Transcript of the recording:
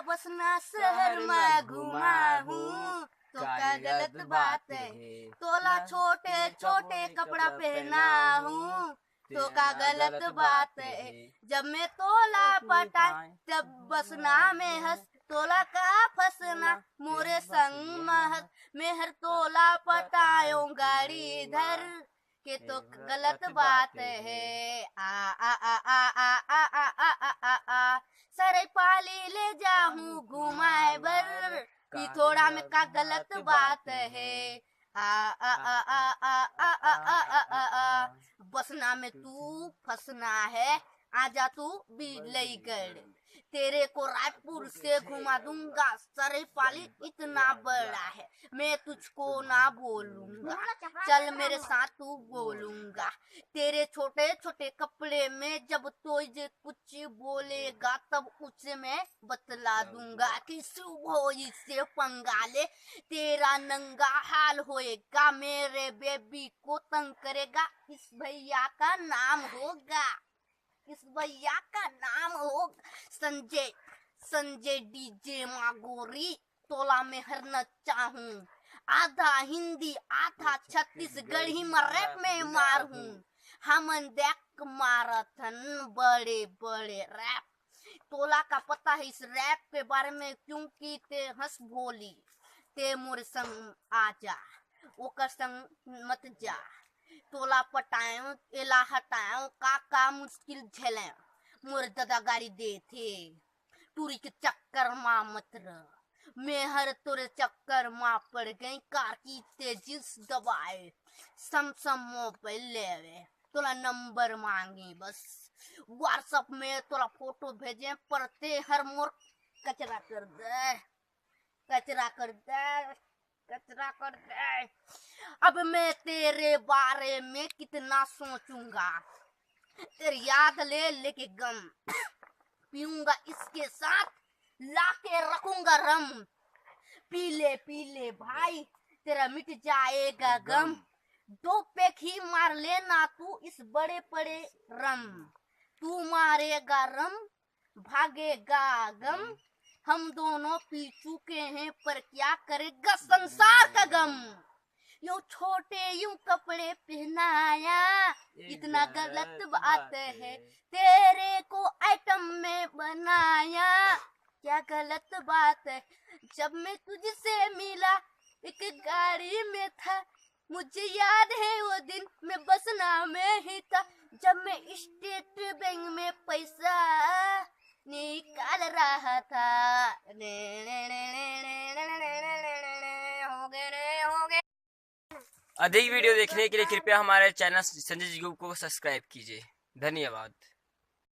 बसना शहर में घुमा हूँ तो क्या गलत बात है। तोला छोटे छोटे कपड़ा पहना हूँ तो क्या गलत बात है। जब मैं तोला पटा तब बसना में हंस, तोला का फसना मोरे संग महस। मैं हर तोला पटायो गाड़ी इधर के तो गलत बात है। आ आ आ आ आ आ आ आ आ आ सरे पाली ले जाऊं घुमाए बर, ये थोड़ा में का गलत बात है। आ आ आ आ आ आ आ आ आ आ बसना में तू फसना है, आजा तू बिलईगढ़, तेरे को रायपुर से घुमा दूंगा। सरे पाली इतना बड़ा है मैं तुझको ना बोलूंगा, चल मेरे साथ तू बोलूंगा। तेरे छोटे छोटे कपड़े में जब तुझे कुछ बोलेगा तब उसे मैं बतला दूंगा कि सुबह से पंगा ले, तेरा नंगा हाल होएगा, मेरे बेबी को तंग करेगा। इस भैया का नाम होगा, इस भैया का नाम हो संजय, संजय डीजे मागोरी। तोला में हरना चाहूं, आधा हिंदी आधा छत्तीसगढ़ी में रैप में मार हूँ। हमन देख मारथन बड़े बड़े रैप। तोला का पता है इस रैप के बारे में क्योंकि ते हंस बोली। ते मोरे संग आजा ओकर संग मत जा, तोला पटायो एला हटायो का मुश्किल झेले। मोर दादा गाड़ी दे थे टूरी के चक्कर मा मत रह, मैं हर तोरे चक्कर मा पड़ गई। कार की तेजी दबाए सम मोबाइल लेवे, तोला नंबर मांगी बस व्हाट्सएप में तोला फोटो भेजे, पड़ते हर मोर कचरा कर दे, कचरा कर दे, कचरा कर दे। अब मैं तेरे बारे में कितना सोचूंगा, तेरी याद ले लेके गम पीऊंगा, इसके साथ लाके रखूंगा रम। पीले पीले भाई तेरा मिट जाएगा गम, दो पैक ही मार लेना तू इस बड़े बड़े रम। तू मारेगा रम भागेगा गम, हम दोनों पी चुके हैं पर क्या करेगा संसार का गम। यूं छोटे यूं कपड़े पहनाया इतना गलत बात है, तेरे को आइटम में बनाया क्या गलत बात है। जब मैं तुझसे मिला एक गाड़ी में था, मुझे याद है वो दिन मैं बसना में ही था, जब मैं स्टेट बैंक में पैसा निकाल रहा था। हो गए। अधिक वीडियो देखने के लिए कृपया हमारे चैनल संजय जी को सब्सक्राइब कीजिए। धन्यवाद।